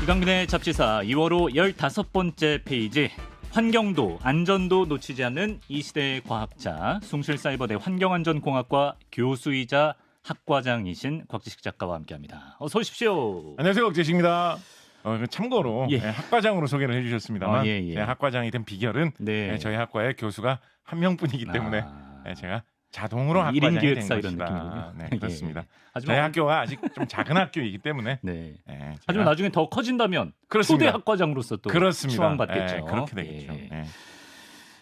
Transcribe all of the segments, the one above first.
이강민의 잡지사 2월호 15번째 페이지. 환경도 안전도 놓치지 않는 이 시대의 과학자, 숭실사이버대 환경안전공학과 교수이자 학과장이신 곽지식 작가와 함께합니다. 어서 오십시오. 안녕하세요, 곽지식입니다. 참고로 예. 학과장으로 소개를 해주셨습니다만 제 학과장이 된 비결은 저희 학과의 교수가 한 명뿐이기 때문에 제가 자동으로 학과장이 된 것이다. 이런 느낌이군요. 네, 그렇습니다. 하지만 저희 학교가 아직 좀 작은 학교이기 때문에 하지만 나중에 더 커진다면 그렇습니다. 초대 학과장으로서 또 추앙받겠죠. 그렇게 되겠죠.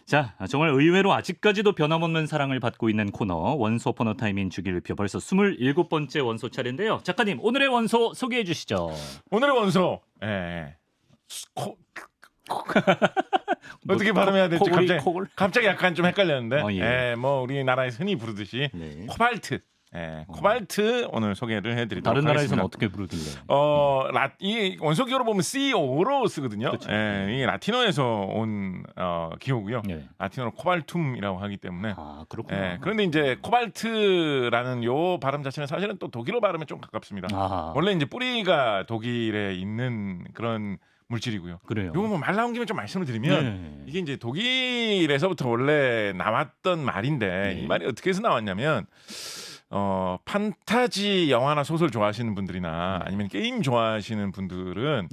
자, 정말 의외로 아직까지도 변함없는 사랑을 받고 있는 코너 원소 포너 타임인 주기율표 벌써 27번째 원소 차례인데요. 작가님, 오늘의 원소 소개해 주시죠. 오늘의 원소 어떻게 발음해야 될지 갑자기 약간 좀 헷갈렸는데 뭐 우리나라에서 흔히 부르듯이 코발트. 코발트 오늘 소개를 해드리도록 다른 하겠습니다. 나라에서는 어떻게 부르길래? 이 원소기호로 보면 CO로 쓰거든요. 이 라틴어에서 온 기호고요. 라틴어로 코발툼이라고 하기 때문에. 그렇구나. 그런데 이제 코발트라는 요 발음 자체는 사실은 또 독일어 발음에 좀 가깝습니다. 원래 이제 뿌리가 독일에 있는 그런 물질이고요. 그래요. 요거 뭐 말 나온 김에 좀 말씀을 드리면 이게 이제 독일에서부터 원래 나왔던 말인데 이 말이 어떻게 해서 나왔냐면 판타지 영화나 소설 좋아하시는 분들이나 아니면 게임 좋아하시는 분들은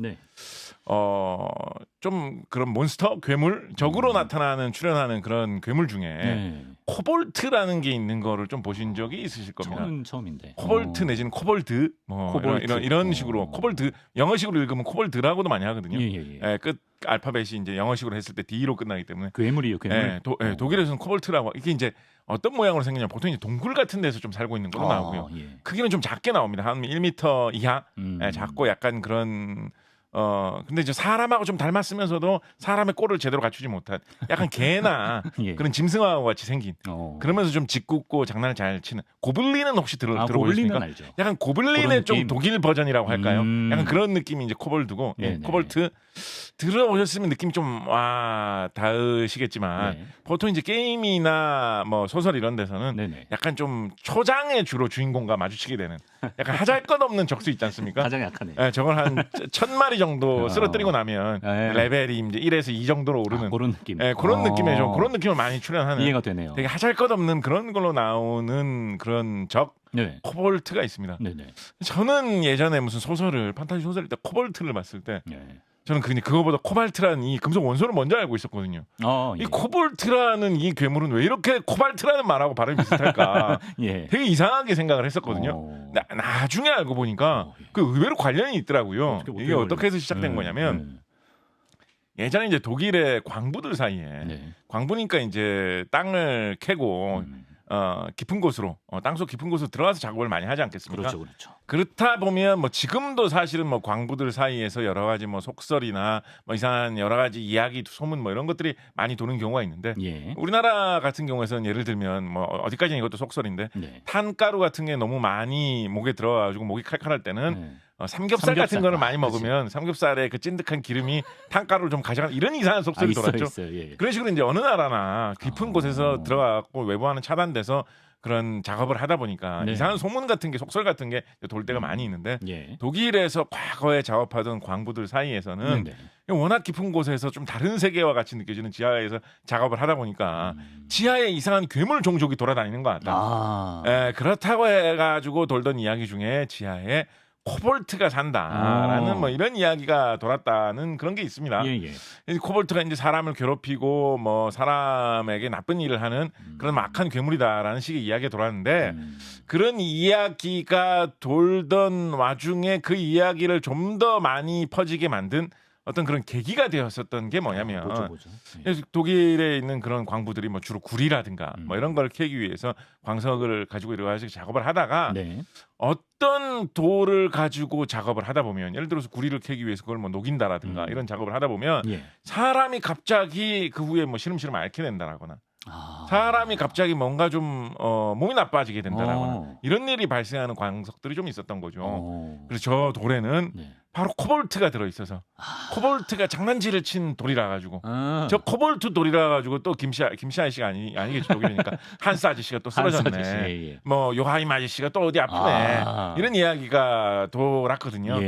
좀 그런 몬스터 괴물 적으로 나타나는 출연하는 그런 괴물 중에 코볼트라는 게 있는 거를 좀 보신 적이 있으실 겁니다. 저는 처음인데. 코볼트 내지는 코볼드 뭐 이런 식으로 식으로 영어식으로 읽으면 코볼드라고도 많이 하거든요. 끝 알파벳이 이제 영어식으로 했을 때 D로 끝나기 때문에 괴물이요, 괴물. 독일에서는 코볼트라고 이게 이제 어떤 모양으로 생기냐 보통 이제 동굴 같은 데서 좀 살고 있는 걸로 나오고요. 크기는 좀 작게 나옵니다. 한 1m 이하 작고 약간 그런 근데 이제 사람하고 좀 닮았으면서도 사람의 꼴을 제대로 갖추지 못한 약간 개나 그런 짐승하고 같이 생긴 그러면서 좀 짓궂고 장난을 잘 치는 고블린은 혹시 들어보셨습니까? 알죠. 약간 고블린의 좀 독일 버전이라고 할까요? 약간 그런 느낌이 이제 코볼드고 코볼트 들어보셨으면 느낌이 좀 닿으시겠지만 보통 이제 게임이나 뭐 소설 이런 데서는 약간 좀 초장의 주로 주인공과 마주치게 되는 약간 하잘것없는 적수 있지 않습니까? 가장 약하네. 저걸 한 1000마리 정도 쓰러뜨리고 나면 레벨이 이제 1에서 2 정도로 오르는 그런 느낌. 그런 느낌의 그런 느낌을 많이 출연하는 이해가 되네요. 되게 하잘것없는 그런 걸로 나오는 그런 적 코볼트가 있습니다. 저는 예전에 무슨 소설을 판타지 소설일 때 코볼트를 봤을 때 저는 그거보다 코발트라는 이 금속 원소를 먼저 알고 있었거든요. 이 코볼트라는 이 괴물은 왜 이렇게 코발트라는 말하고 발음이 비슷할까? 되게 이상하게 생각을 했었거든요. 나중에 알고 보니까 그 의외로 관련이 있더라고요. 이게 어떻게 해서 시작된 거냐면 예전에 이제 독일의 광부들 사이에 광부니까 이제 땅을 캐고 깊은 곳으로 땅속 깊은 곳으로 들어가서 작업을 많이 하지 않겠습니까? 그렇죠. 그렇다 보면 뭐 지금도 사실은 뭐 광부들 사이에서 여러 가지 뭐 속설이나 뭐 이상한 여러 가지 이야기, 소문 뭐 이런 것들이 많이 도는 경우가 있는데 우리나라 같은 경우에서는 예를 들면 뭐 어디까지는 이것도 속설인데 탄가루 같은 게 너무 많이 목에 들어가지고 목이 칼칼할 때는 삼겹살 같은 거를 많이 먹으면 삼겹살에 그 찐득한 기름이 탄가루를 좀 가져가는 이런 이상한 속설이 돌았죠. 그런 식으로 이제 어느 나라나 깊은 곳에서 들어가고 외부와는 차단돼서 그런 작업을 하다 보니까 이상한 소문 같은 게 속설 같은 게 돌 때가 많이 있는데 독일에서 과거에 작업하던 광부들 사이에서는 워낙 깊은 곳에서 좀 다른 세계와 같이 느껴지는 지하에서 작업을 하다 보니까 지하에 이상한 괴물 종족이 돌아다니는 것 같다. 그렇다고 해가지고 돌던 이야기 중에 지하에 코볼트가 산다라는 뭐 이런 이야기가 돌았다는 그런 게 있습니다. 코볼트가 이제 사람을 괴롭히고 뭐 사람에게 나쁜 일을 하는 그런 막한 괴물이다라는 식의 이야기가 돌았는데 그런 이야기가 돌던 와중에 그 이야기를 좀 더 많이 퍼지게 만든 어떤 그런 계기가 되었었던 게 뭐냐면 독일에 있는 그런 광부들이 뭐 주로 구리라든가 뭐 이런 걸 캐기 위해서 광석을 가지고 이렇게 작업을 하다가 어떤 돌을 가지고 작업을 하다 보면 예를 들어서 구리를 캐기 위해서 그걸 뭐 녹인다라든가 이런 작업을 하다 보면 사람이 갑자기 그 후에 뭐 시름시름 앓게 된다라거나 사람이 갑자기 뭔가 좀 몸이 나빠지게 된다라거나 이런 일이 발생하는 광석들이 좀 있었던 거죠. 그래서 저 돌에는 바로 코볼트가 들어있어서 코볼트가 장난질을 친 돌이라 가지고 저 코볼트 돌이라 가지고 또 김씨 아저씨가 아니겠죠. 독일이니까 한스 아저씨가 또 쓰러졌네. 뭐 요하임 아저씨가 또 어디 아프네. 이런 이야기가 돌았거든요.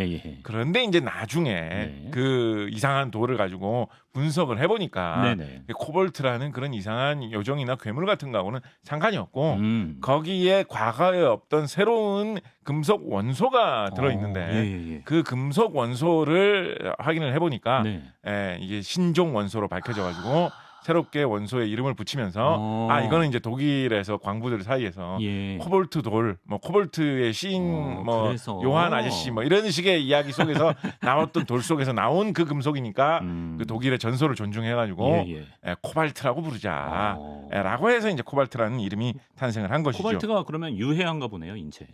그런데 이제 나중에 그 이상한 돌을 가지고 분석을 해보니까 코볼트라는 그런 이상한 요정이나 괴물 같은 거하고는 상관이 없고 거기에 과거에 없던 새로운 금속 원소가 들어있는데 그 금속 원소를 확인을 해보니까 이게 신종 원소로 밝혀져가지고 새롭게 원소의 이름을 붙이면서 이거는 이제 독일에서 광부들 사이에서 코볼트 돌, 뭐 코볼트의 시인, 뭐 그래서. 요한 아저씨, 뭐 이런 식의 이야기 속에서 나왔던 돌 속에서 나온 그 금속이니까 그 독일의 전설을 존중해가지고 코발트라고 부르자라고 해서 이제 코발트라는 이름이 탄생을 한 것이죠. 코발트가 그러면 유해한가 보네요, 인체에.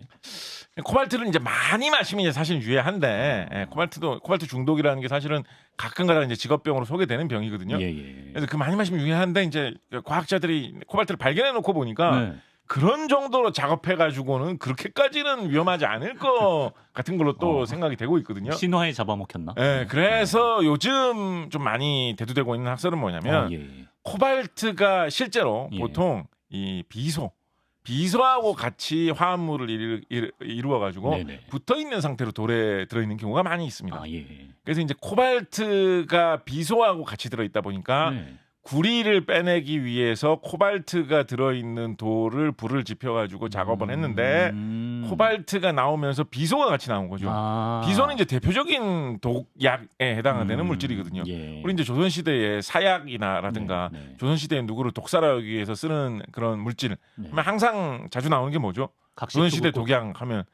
코발트를 이제 많이 마시면 이제 사실 유해한데 코발트 중독이라는 게 사실은 가끔가다 이제 직업병으로 소개되는 병이거든요. 그래서 그 많이 마시면 유해한데 이제 과학자들이 코발트를 발견해 놓고 보니까 그런 정도로 작업해 가지고는 그렇게까지는 위험하지 않을 것 같은 걸로 또 생각이 되고 있거든요. 신화에 잡아먹혔나? 그래서 요즘 좀 많이 대두되고 있는 학설은 뭐냐면 코발트가 실제로 보통 이 비소하고 같이 화합물을 이루어가지고 붙어있는 상태로 돌에 들어있는 경우가 많이 있습니다. 그래서 이제 코발트가 비소하고 같이 들어있다 보니까 구리를 빼내기 위해서 코발트가 들어있는 돌을 불을 지펴가지고 작업을 했는데 코발트가 나오면서 비소가 같이 나온 거죠. 비소는 이제 대표적인 독약에 해당되는 물질이거든요. 우리 이제 조선시대의 사약이나라든가 조선시대의 누구를 독살하기 위해서 쓰는 그런 물질 항상 자주 나오는 게 뭐죠? 조선시대 독약 하면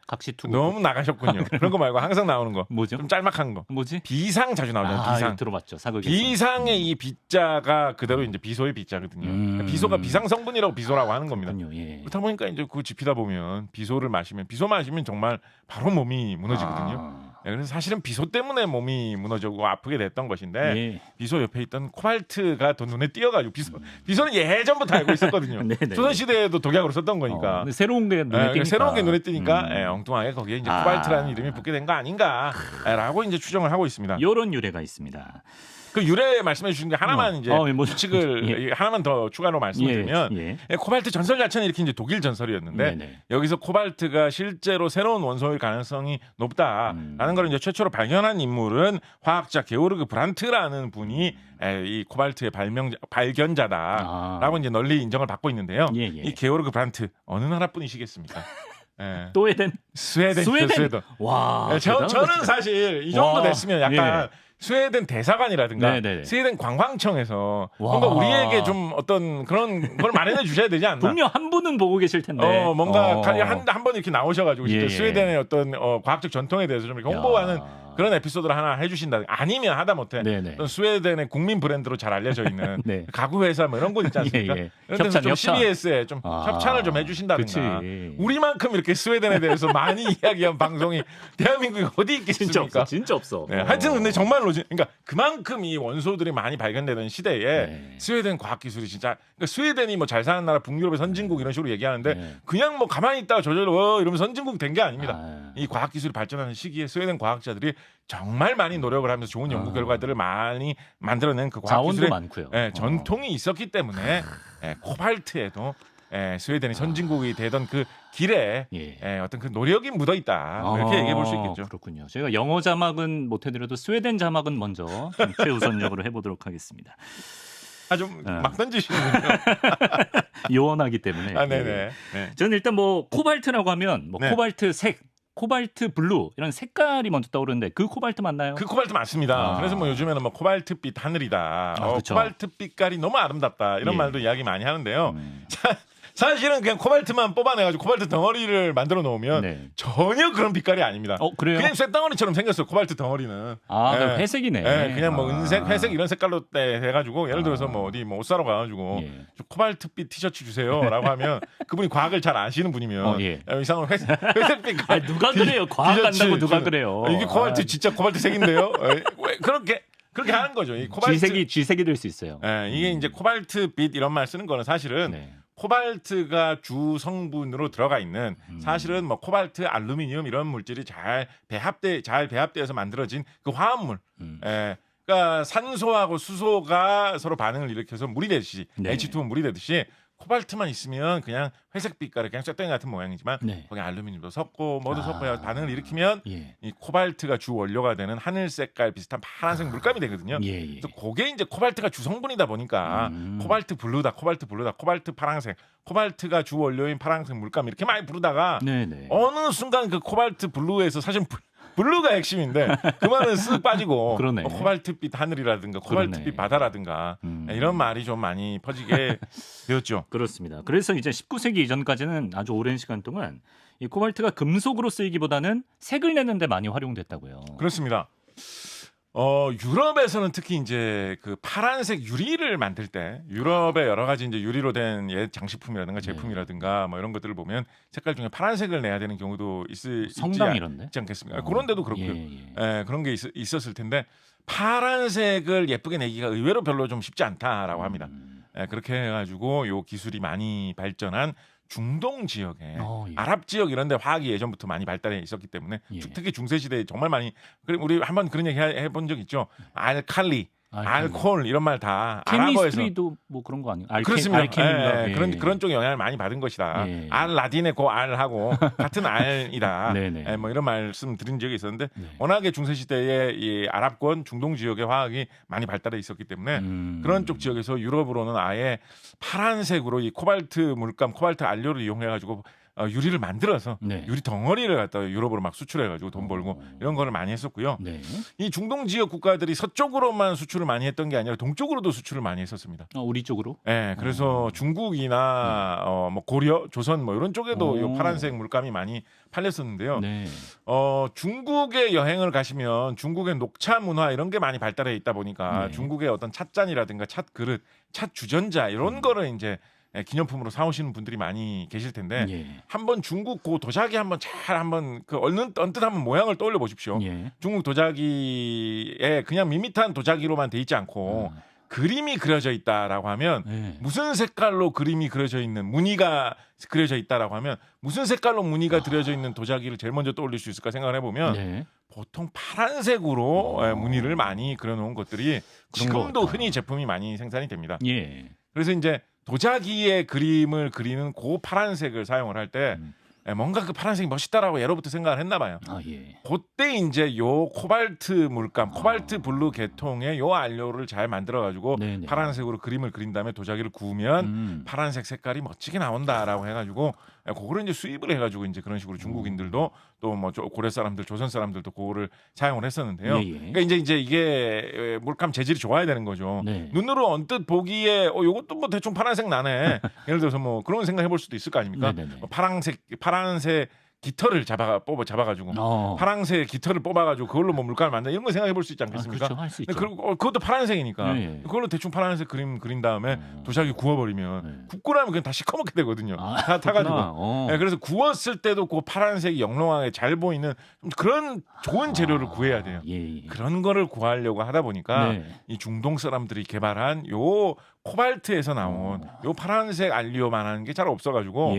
너무 나가셨군요. 그런 거 말고 항상 나오는 거. 뭐죠? 좀 짤막한 거. 뭐지? 비상 자주 나오잖아요. 비상. 들어봤죠. 사극에서. 비상의 이 비자가 그대로 이제 비소의 비자거든요. 비소가 비상 성분이라고 비소라고 하는 겁니다. 그렇다 보니까 이제 그거 지피다 보면 비소 마시면 정말 바로 몸이 무너지거든요. 그래서 사실은 비소 때문에 몸이 무너지고 아프게 됐던 것인데 비소 옆에 있던 코발트가 더 눈에 띄어가지고 비소는 예전부터 알고 있었거든요. 조선시대에도 독약으로 썼던 거니까. 새로운 게 눈에 띄니까. 새로운 게 눈에 띄니까 엉뚱하게 거기에 이제 코발트라는 이름이 붙게 된 거 아닌가라고 이제 추정을 하고 있습니다. 이런 유래가 있습니다. 그 유래 말씀해 주신 게 하나만 이제 추측을 하나만 더 추가로 말씀드리면 코발트 전설 자체는 이렇게 이제 독일 전설이었는데 여기서 코발트가 실제로 새로운 원소일 가능성이 높다라는 걸 이제 최초로 발견한 인물은 화학자 게오르그 브란트라는 분이 이 코발트의 발견자다라고 이제 널리 인정을 받고 있는데요. 이 게오르그 브란트 어느 나라 분이시겠습니까? 스웨덴. 와. 저는 사실 이 정도 됐으면 약간 스웨덴 대사관이라든가 스웨덴 관광청에서 뭔가 우리에게 좀 어떤 그런 걸 마련해 주셔야 되지 않나? 분명 한 분은 보고 계실 텐데. 뭔가 한 번 이렇게 나오셔가지고 진짜 스웨덴의 어떤 과학적 전통에 대해서 좀 이렇게 홍보하는 그런 에피소드를 하나 해주신다. 아니면 하다못해 스웨덴의 국민 브랜드로 잘 알려져 있는 가구 회사 뭐 이런 곳 있지 않습니까? 이런 데서 좀 CBS에 좀 협찬을 좀 해주신다든가. 우리만큼 이렇게 스웨덴에 대해서 많이 이야기한 방송이 대한민국에 어디 있겠습니까? 진짜 없어. 하여튼 근데 정말로 그러니까 그만큼 이 원소들이 많이 발견되는 시대에 스웨덴 과학 기술이 진짜 그러니까 스웨덴이 뭐 잘 사는 나라 북유럽의 선진국 이런 식으로 얘기하는데 그냥 뭐 가만히 있다가 저절로 이러면 선진국 된 게 아닙니다. 이 과학 기술이 발전하는 시기에 스웨덴 과학자들이 정말 많이 노력을 하면서 좋은 연구 결과들을 많이 만들어낸 그 과학 기술에 전통이 있었기 때문에 코발트에도 스웨덴이 선진국이 되던 그 길에 어떤 그 노력이 묻어 있다 이렇게 얘기해 볼 수 있겠죠. 그렇군요. 저희가 영어 자막은 못해드려도 스웨덴 자막은 먼저 좀 최우선적으로 해보도록 하겠습니다. 좀 막 던지시는군요. 요원하기 때문에. 저는 일단 뭐 코발트라고 하면 뭐 코발트 색, 코발트 블루 이런 색깔이 먼저 떠오르는데 그 코발트 맞나요? 그 코발트 맞습니다. 그래서 뭐 요즘에는 뭐 코발트빛 하늘이다. 코발트 빛깔이 너무 아름답다. 이런 말도 이야기 많이 하는데요. 사실은 그냥 코발트만 뽑아내가지고 코발트 덩어리를 만들어 놓으면 전혀 그런 빛깔이 아닙니다. 그래요? 그냥 쇳덩어리처럼 생겼어요. 코발트 덩어리는. 회색이네. 그냥 뭐 은색, 회색 이런 색깔로 해가지고 예를 들어서 뭐 어디 뭐 옷 사러 가가지고 코발트빛 티셔츠 주세요라고 하면 그분이 과학을 잘 아시는 분이면 이상한 회색빛. 누가 그래요? 과학 안다고 누가 그래요? 이게 코발트 진짜 코발트 색인데요. 왜 그렇게 하는 거죠. 이 코발트 쥐색이 될 수 있어요. 이게 이제 코발트빛 이런 말 쓰는 거는 사실은 코발트가 주 성분으로 들어가 있는 사실은 뭐 코발트, 알루미늄 이런 물질이 잘 배합되어서 만들어진 그 화합물. 그러니까 산소하고 수소가 서로 반응을 일으켜서 물이 되듯이 네. H2O 물이 되듯이 코발트만 있으면 그냥 회색 빛깔의 그냥 쇠덩이 같은 모양이지만 네. 거기 알루미늄도 섞고 뭐도 섞어야 반응을 일으키면 예. 이 코발트가 주 원료가 되는 하늘 색깔 비슷한 파란색 물감이 되거든요. 예, 예. 그래서 그게 이제 코발트가 주 성분이다 보니까 코발트 블루다, 코발트 파란색, 코발트가 주 원료인 파란색 물감 이렇게 많이 부르다가 네네. 어느 순간 그 코발트 블루에서 사실 블루가 핵심인데 그 말은 쓱 빠지고 그러네. 뭐 코발트빛 하늘이라든가 코발트빛 그러네. 바다라든가 이런 말이 좀 많이 퍼지게 되었죠. 그렇습니다. 그래서 이제 19세기 이전까지는 아주 오랜 시간 동안 이 코발트가 금속으로 쓰이기보다는 색을 내는 데 많이 활용됐다고요. 그렇습니다. 유럽에서는 특히 이제 그 파란색 유리를 만들 때 유럽의 여러 가지 이제 유리로 된 옛 장식품이라든가 제품이라든가 뭐 이런 것들을 보면 색깔 중에 파란색을 내야 되는 경우도 성당 이런데 있지 않겠습니까? 그런 데도 그렇고요. 예. 그런 게 있었을 텐데 파란색을 예쁘게 내기가 의외로 별로 좀 쉽지 않다라고 합니다. 그렇게 해가지고 요 기술이 많이 발전한 중동 지역에 예. 아랍 지역 이런 데 화학이 예전부터 많이 발달해 있었기 때문에 예. 특히 중세 시대에 정말 많이 우리 한번 그런 얘기 해본 적 있죠. 알칼리, 알코올 이런 말 다 아랍어에서 케미스트리도 뭐 그런 거 아니에요? 그렇습니다. 그런 쪽의 영향을 많이 받은 것이다. 예. 알 라딘의 그 알하고 같은 알이다. 네네. 뭐 이런 말씀 드린 적이 있었는데 네. 워낙에 중세 시대에 이 아랍권 중동 지역의 화학이 많이 발달해 있었기 때문에 그런 쪽 지역에서 유럽으로는 아예 파란색으로 이 코발트 물감, 코발트 안료를 이용해 가지고 유리를 만들어서 네. 유리 덩어리를 갖다가 유럽으로 막 수출해 가지고 돈 벌고 이런 거를 많이 했었고요. 네. 이 중동 지역 국가들이 서쪽으로만 수출을 많이 했던 게 아니라 동쪽으로도 수출을 많이 했었습니다. 우리 쪽으로? 네, 그래서 중국이나 뭐 고려, 조선 뭐 이런 쪽에도 이 파란색 물감이 많이 팔렸었는데요. 네. 중국에 여행을 가시면 중국의 녹차 문화 이런 게 많이 발달해 있다 보니까 네. 중국의 어떤 찻잔이라든가 찻그릇, 찻주전자 이런 거를 이제 기념품으로 사오시는 분들이 많이 계실 텐데 예. 한번 중국 그 도자기 한번 잘 한번 그 언뜻 한번 모양을 떠올려 보십시오. 예. 중국 도자기에 그냥 밋밋한 도자기로만 돼 있지 않고 그림이 그려져 있다라고 하면 네. 무슨 색깔로 그림이 그려져 있는 무늬가 그려져 있다라고 하면 무슨 색깔로 무늬가 그려져 있는 도자기를 제일 먼저 떠올릴 수 있을까 생각을 해보면 네. 보통 파란색으로 무늬를 많이 그려놓은 것들이 지금도 흔히 제품이 많이 생산이 됩니다. 예. 그래서 이제 도자기의 그림을 그리는 그 파란색을 사용을 할 때 뭔가 그 파란색이 멋있다라고 예로부터 생각을 했나 봐요. 예. 그때 이제 요 코발트 물감, 코발트 블루 계통의 요 안료를 잘 만들어 가지고 네네. 파란색으로 그림을 그린 다음에 도자기를 구우면 파란색 색깔이 멋지게 나온다라고 해 가지고 그거를 이제 수입을 해 가지고 이제 그런 식으로 중국인들도 또 뭐 고려 사람들, 조선 사람들도 그거를 사용을 했었는데요. 예. 그러니까 이제 이게 물감 재질이 좋아야 되는 거죠. 네. 눈으로 언뜻 보기에 요것도 뭐 대충 파란색 나네. 예를 들어서 뭐 그런 생각 해볼 수도 있을 거 아닙니까? 네네네. 파란색 깃털을 잡아가지고 파란색 깃털을 뽑아가지고 그걸로 뭐 물감을 만든다 이런 거 생각해 볼 수 있지 않겠습니까? 그렇죠. 할 수 있죠. 그것도 파란색이니까 예. 그걸로 대충 파란색 그림 그린 다음에 도자기 구워버리면 굽고 나면 그냥 다 시커멓게 되거든요. 다 타가지고. 네, 그래서 구웠을 때도 그 파란색이 영롱하게 잘 보이는 좀 그런 좋은 재료를 구해야 돼요. 예. 그런 거를 구하려고 하다 보니까 네. 이 중동 사람들이 개발한 요 코발트에서 나온 요 파란색 알리오만한 게 잘 없어가지고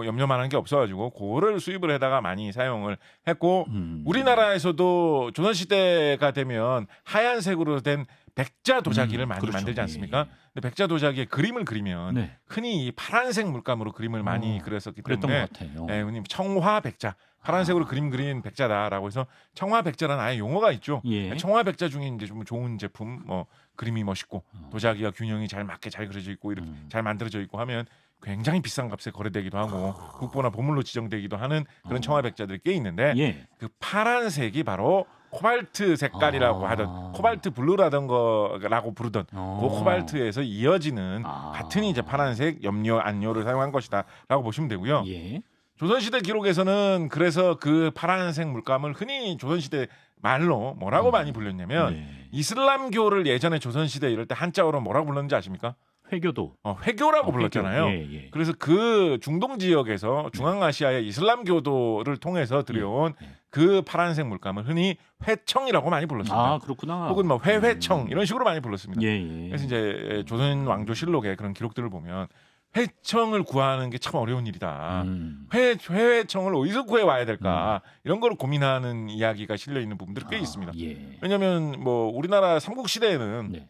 염료만한 게 없어가지고 그거를 수입을 해다가 많이 사용을 했고 우리나라에서도 조선시대가 되면 하얀색으로 된 백자 도자기를 많이 그렇죠. 만들지 않습니까? 근데 백자 도자기에 그림을 그리면 네. 흔히 이 파란색 물감으로 그림을 많이 그렸었기 그랬던 때문에 것 같아요. 청화 백자 파란색으로 그림 그린 백자다라고 해서 청화 백자라는 아예 용어가 있죠. 예. 청화 백자 중에 이제 좀 좋은 제품 뭐 그림이 멋있고 도자기가 균형이 잘 맞게 잘 그려져 있고 이렇게 잘 만들어져 있고 하면 굉장히 비싼 값에 거래되기도 하고 국보나 보물로 지정되기도 하는 그런 청화 백자들이 꽤 있는데 예. 그 파란색이 바로 코발트 색깔이라고 하던 코발트 블루라던 거라고 부르던 그 코발트에서 이어지는 같은 이제 파란색 염료 안료를 사용한 것이다라고 보시면 되고요. 예. 조선시대 기록에서는 그래서 그 파란색 물감을 흔히 조선시대 말로 뭐라고 많이 불렸냐면 이슬람교를 예전에 조선시대 이럴 때 한자어로 뭐라고 불렀는지 아십니까? 회교도. 회교라고 불렀잖아요. 예. 그래서 그 중동 지역에서 중앙아시아의 이슬람교도를 통해서 들여온 그 파란색 물감을 흔히 회청이라고 많이 불렀습니다. 그렇구나. 혹은 뭐 회회청 이런 식으로 많이 불렀습니다. 예. 그래서 이제 조선 왕조 실록의 그런 기록들을 보면 회청을 구하는 게 참 어려운 일이다. 회청을 어디서 구해 와야 될까? 이런 걸 고민하는 이야기가 실려 있는 부분들이 꽤 있습니다. 예. 왜냐하면 뭐 우리나라 삼국 시대에는 네.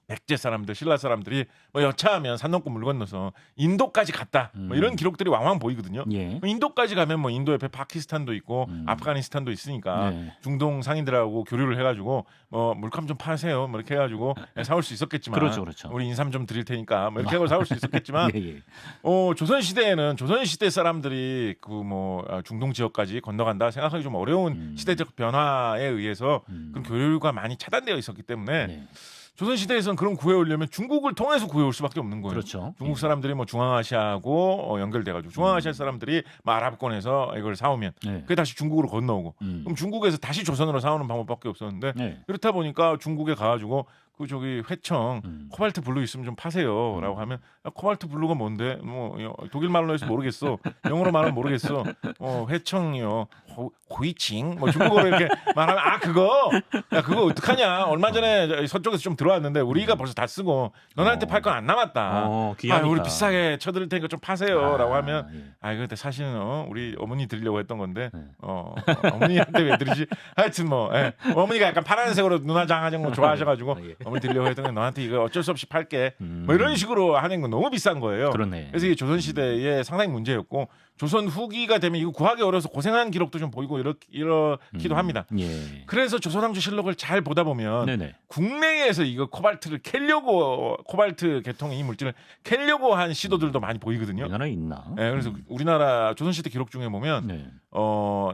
백제 사람들, 신라 사람들이 뭐 여차하면 산 넘고 물 건너서 인도까지 갔다. 뭐 이런 기록들이 왕왕 보이거든요. 예. 인도까지 가면 뭐 인도 옆에 파키스탄도 있고 아프가니스탄도 있으니까 네. 중동 상인들하고 교류를 해가지고 뭐 물감 좀 파세요. 뭐 이렇게 해가지고 사올 수 있었겠지만, 그렇죠. 우리 인삼 좀 드릴 테니까 뭐 이렇게 하고 사올 수 있었겠지만, 예. 조선 시대에는 조선 시대 사람들이 그 뭐 중동 지역까지 건너간다 생각하기 좀 어려운 시대적 변화에 의해서 그런 교류가 많이 차단되어 있었기 때문에. 네. 조선 시대에서는 그런 구해오려면 중국을 통해서 구해올 수밖에 없는 거예요. 그렇죠. 중국 사람들이 뭐 중앙아시아하고 연결돼가지고 중앙아시아 사람들이 뭐 아랍권에서 이걸 사오면 그게 다시 중국으로 건너오고 그럼 중국에서 다시 조선으로 사오는 방법밖에 없었는데 그렇다 보니까 중국에 가가지고 그 저기 회청 코발트 블루 있으면 좀 파세요라고 하면 코발트 블루가 뭔데? 뭐 독일 말로 해서 모르겠어. 영어로 말하면 모르겠어. 회청이요. 호이칭 뭐 중국어로 이렇게 말하면 그거 어떡하냐? 얼마 전에 서쪽에서 좀 들어왔는데 우리가 벌써 다 쓰고 너네한테 팔 건 안 남았다. 우리 비싸게 쳐드릴 테니까 좀 파세요라고 하면 근데 사실은 우리 어머니 드리려고 했던 건데 어머니한테 왜 드리지? 하여튼 어머니가 약간 파란색으로 눈화장하는 거 좋아하셔가지고 어머니 드리려고 했던 건 너한테 이거 어쩔 수 없이 팔게 뭐 이런 식으로 하는 건 너무 비싼 거예요. 그러네. 그래서 이게 조선 시대에 상당히 문제였고 조선 후기가 되면 이거 구하기 어려워서 고생한 기록도 좀 보이고 이렇기도 합니다. 예. 그래서 조선왕조실록을 잘 보다 보면 네네. 국내에서 이거 코발트를 캐려고 코발트 계통의 이 물질을 캐려고 한 시도들도 많이 보이거든요. 우리나라에 있나? 그래서 우리나라 조선시대 기록 중에 보면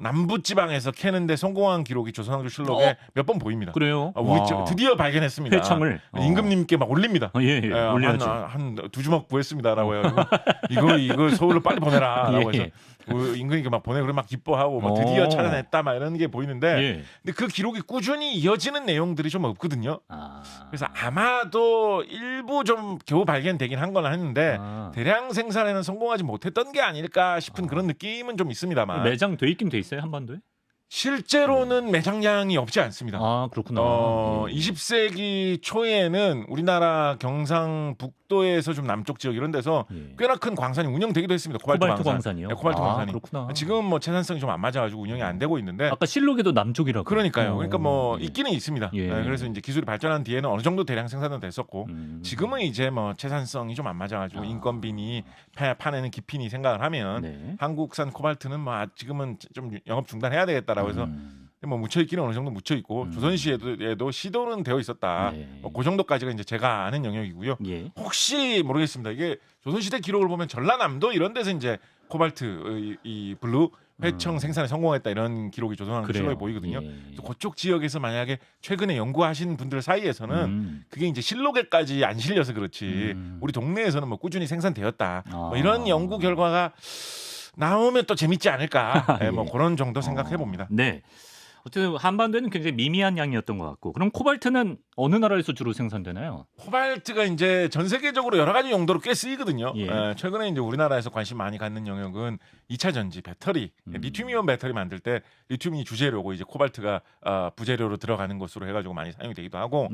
남부지방에서 캐는데 성공한 기록이 조선왕조실록에 몇 번 보입니다. 그래요? 우리 드디어 발견했습니다. 회청을 임금님께 막 올립니다. 올려야지. 한 2주먹 구했습니다라고 해가지고 이거 서울로 빨리 보내라라고 해서 임금님께 막 보내 그러면 막 기뻐하고 막 드디어 찾아냈다 막 이런 게 보이는데 근데 그 기록이 꾸준히 이어지는 내용들이 좀 없거든요. 그래서 아마도 일부 좀 겨우 발견되긴 한 건 했는데 대량 생산에는 성공하지 못했던 게 아닐까 싶은 그런 느낌은 좀 있습니다만 매장 돼 있긴 돼 있어요 한반도에? 실제로는 매장량이 없지 않습니다. 그렇구나. 20세기 초에는 우리나라 경상북도에서 좀 남쪽 지역 이런 데서 꽤나 큰 광산이 운영되기도 했습니다. 코발트 광산이요? 코발트 광산이. 그렇구나. 지금 뭐 채산성이 좀 안 맞아가지고 운영이 안 되고 있는데. 아까 실록에도 남쪽이라고. 그러니까요. 그러니까 뭐 있기는 있습니다. 그래서 이제 기술이 발전한 뒤에는 어느 정도 대량 생산은 됐었고 지금은 이제 뭐 채산성이 좀 안 맞아가지고 인건비니 파내는 기핀이 생각을 하면 한국산 코발트는 뭐 지금은 좀 영업 중단해야 되겠다. 그래서 뭐 묻혀 있기는 어느 정도 묻혀 있고 조선시에도 시도는 되어 있었다. 그 정도까지가 이제 제가 아는 영역이고요. 혹시 모르겠습니다. 이게 조선시대 기록을 보면 전라남도 이런 데서 이제 코발트 이 블루 회청 생산에 성공했다 이런 기록이 조선왕조실록에 보이거든요. 그래서 그쪽 지역에서 만약에 최근에 연구하신 분들 사이에서는 그게 이제 실록에까지 안 실려서 그렇지 우리 동네에서는 뭐 꾸준히 생산되었다. 뭐 이런 연구 결과가 나오면 또 재밌지 않을까. 뭐 그런 정도 생각해 봅니다. 네. 어쨌든 한반도에는 굉장히 미미한 양이었던 것 같고 그럼 코발트는 어느 나라에서 주로 생산되나요? 코발트가 이제 전 세계적으로 여러 가지 용도로 꽤 쓰이거든요. 최근에 이제 우리나라에서 관심 많이 갖는 영역은 2차 전지 배터리, 리튬이온 배터리 만들 때 리튬이 주재료고 이제 코발트가 부재료로 들어가는 것으로 해가지고 많이 사용이 되기도 하고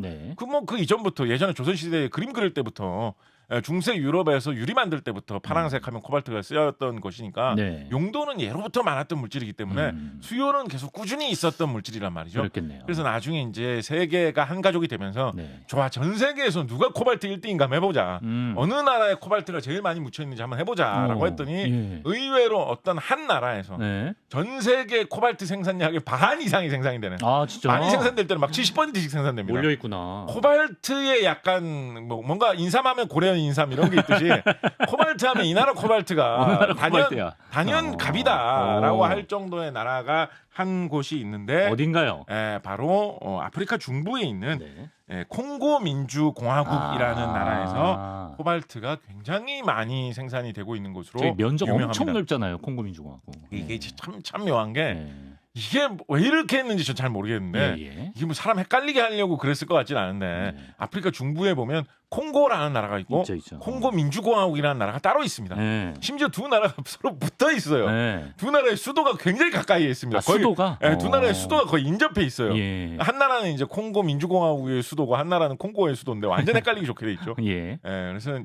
그 이전부터 예전에 조선시대에 그림 그릴 때부터 중세 유럽에서 유리 만들 때부터 파란색 하면 코발트가 쓰였던 것이니까 용도는 예로부터 많았던 물질이기 때문에 수요는 계속 꾸준히 있었던 물질이란 말이죠. 그렇겠네요. 그래서 나중에 이제 세계가 한 가족이 되면서 좋아 전 세계에서 누가 코발트 1등인가 한번 해보자. 어느 나라에 코발트가 제일 많이 묻혀 있는지 한번 해보자라고 했더니 의외로 어떤 한 나라에서 전 세계 코발트 생산량의 반 이상이 생산이 되는. 진짜? 많이 생산될 때는 막 70%씩 생산됩니다. 몰려 있구나. 코발트에 약간 뭔가 인삼하면 고래 인삼 이런 게 있듯이 코발트 하면 이 나라 코발트가 단연 갑이다라고 할 정도의 나라가 한 곳이 있는데 어딘가요? 바로 아프리카 중부에 있는 콩고 민주공화국이라는 나라에서 코발트가 굉장히 많이 생산이 되고 있는 곳으로 면적 유명합니다. 엄청 넓잖아요. 콩고 민주공화국. 이게 참 묘한 게 이게 왜 이렇게 했는지 전 잘 모르겠는데 이게 뭐 사람 헷갈리게 하려고 그랬을 것 같지는 않은데 아프리카 중부에 보면 콩고라는 나라가 있고 있죠. 콩고 민주공화국이라는 나라가 따로 있습니다. 네. 심지어 두 나라가 서로 붙어 있어요. 네. 두 나라의 수도가 굉장히 가까이에 있습니다. 거의, 수도가? 네, 두 나라의 수도가 거의 인접해 있어요. 예. 한 나라는 이제 콩고 민주공화국의 수도고 한 나라는 콩고의 수도인데 완전 헷갈리기 좋게 돼 있죠. 예. 그래서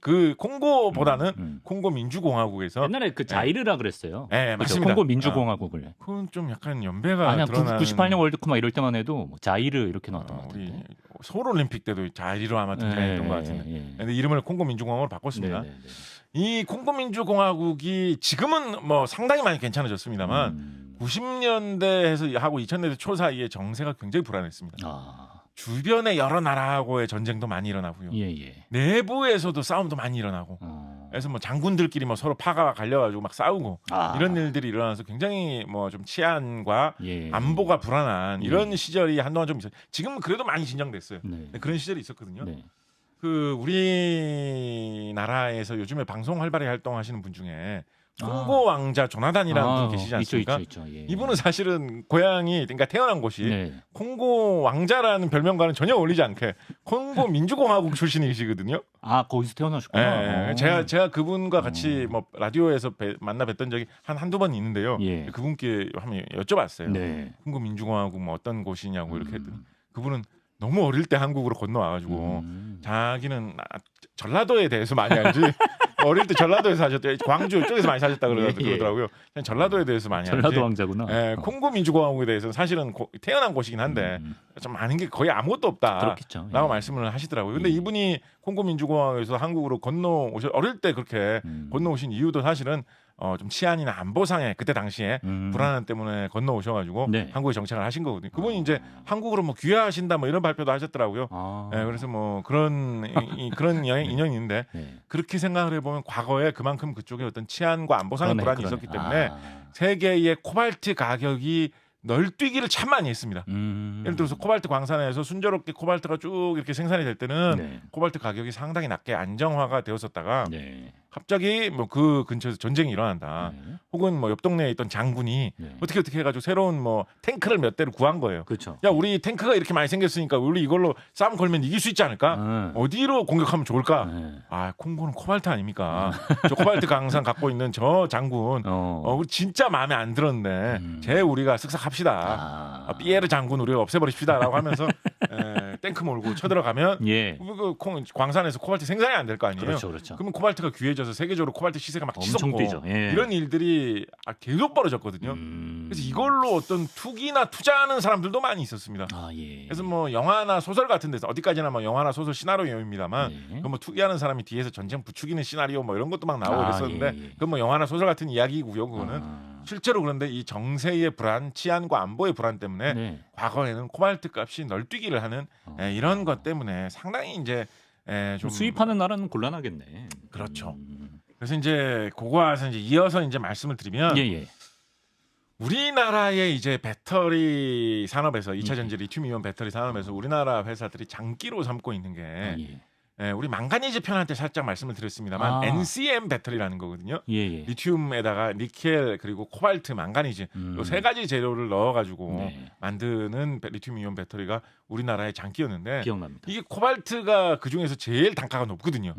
그 콩고보다는 콩고 민주공화국에서 옛날에 그 자이르라 그랬어요. 네, 그렇죠? 맞습니다. 콩고 민주공화국을. 그건 좀 약간 연배가 아니야, 드러나는. 98년 월드컵 막 이럴 때만 해도 뭐 자이르 이렇게 나왔던 것 우리 같은데. 서울 올림픽 때도 자이르로 아마 등장했던 것 같은데. 근데 이름을 콩고 민주공화국으로 바꿨습니다. 이 콩고 민주공화국이 지금은 뭐 상당히 많이 괜찮아졌습니다만 90년대에서 하고 2000년대 초 사이에 정세가 굉장히 불안했습니다. 주변의 여러 나라하고의 전쟁도 많이 일어나고요. 내부에서도 싸움도 많이 일어나고. 그래서 뭐 장군들끼리 뭐 서로 파가 갈려가지고 막 싸우고 이런 일들이 일어나서 굉장히 뭐 좀 치안과 안보가 불안한 이런 시절이 한동안 좀 있어요. 지금은 그래도 많이 진정됐어요. 그런 시절이 있었거든요. 그 우리나라에서 요즘에 방송 활발히 활동하시는 분 중에 콩고 왕자 조나단이라는 분 계시지 않습니까? 있죠. 예. 이분은 사실은 고향이 그러니까 태어난 곳이 콩고 왕자라는 별명과는 전혀 어울리지 않게 콩고 민주공화국 출신이시거든요. 거기서 태어나셨구나. 제가 그분과 같이 뭐 라디오에서 만나 뵀던 적이 한두 번 있는데요. 그분께 한번 여쭤봤어요. 콩고 민주공화국 뭐 어떤 곳이냐고 이렇게 했더니 그분은 너무 어릴 때 한국으로 건너와가지고 자기는 전라도에 대해서 많이 알지. 어릴 때 전라도에서 사셨대요. 광주 쪽에서 많이 사셨다 그러더라고요. 그냥 전라도에 대해서 많이 알지. 전라도 왕자구나. 콩고 민주공화국에 대해서는 사실은 태어난 곳이긴 한데 좀 많은 게 거의 아무것도 없다라고 말씀을 하시더라고요. 근데 이분이 콩고 민주공화국에서 한국으로 어릴 때 그렇게 건너오신 이유도 사실은 좀 치안이나 안보상에 그때 당시에 불안함 때문에 건너오셔가지고 한국에 정착을 하신 거거든요. 그분이 이제 한국으로 뭐 귀화하신다 뭐 이런 발표도 하셨더라고요. 그래서 뭐 그런 인연이 있는데 그렇게 생각을 해보면 과거에 그만큼 그쪽에 어떤 치안과 안보상의 불안이 있었기 때문에 세계의 코발트 가격이 널뛰기를 참 많이 했습니다. 예를 들어서 코발트 광산에서 순조롭게 코발트가 쭉 이렇게 생산이 될 때는 코발트 가격이 상당히 낮게 안정화가 되었었다가 갑자기 뭐 그 근처에서 전쟁이 일어난다. 혹은 뭐 옆 동네에 있던 장군이 어떻게 해가지고 새로운 뭐 탱크를 몇 대를 구한 거예요. 그렇죠. 야, 우리 탱크가 이렇게 많이 생겼으니까 우리 이걸로 싸움 걸면 이길 수 있지 않을까? 어디로 공격하면 좋을까? 콩고는 코발트 아닙니까? 저 코발트 강산 갖고 있는 저 장군, 우리 진짜 마음에 안 들었네. 쟤 우리가 쓱싹합시다. 피에르 장군 우리가 없애버립시다라고 하면서 탱크 몰고 쳐들어가면 그 광산에서 코발트 생산이 안 될 거 아니에요. 그렇죠. 그러면 코발트가 귀해져서 세계적으로 코발트 시세가 막 치솟고 이런 일들이 계속 벌어졌거든요. 그래서 이걸로 어떤 투기나 투자하는 사람들도 많이 있었습니다. 그래서 뭐 영화나 소설 같은 데서 어디까지나 뭐 영화나 소설 시나리오입니다만 그 뭐 투기하는 사람이 뒤에서 전쟁 부추기는 시나리오 뭐 이런 것도 막 나오고 그랬었는데 그건 뭐 영화나 소설 같은 이야기고요. 그거는 실제로 그런데 이 정세의 불안, 치안과 안보의 불안 때문에 과거에는 코발트 값이 널뛰기를 하는 이런 것 때문에 상당히 이제 좀 수입하는 나라는 곤란하겠네. 그렇죠. 그래서 이제 그거와서 이제 이어서 이제 말씀을 드리면 우리나라의 이제 배터리 산업에서 2차 전지 리튬이온 배터리 산업에서 우리나라 회사들이 장기로 삼고 있는 게 우리 망가니즈 편한테 살짝 말씀을 드렸습니다만 NCM 배터리라는 거거든요. 리튬에다가 니켈 그리고 코발트, 망가니즈 이 세 가지 재료를 넣어가지고 만드는 리튬이온 배터리가 우리나라의 장기였는데 기억납니다. 이게 코발트가 그 중에서 제일 단가가 높거든요.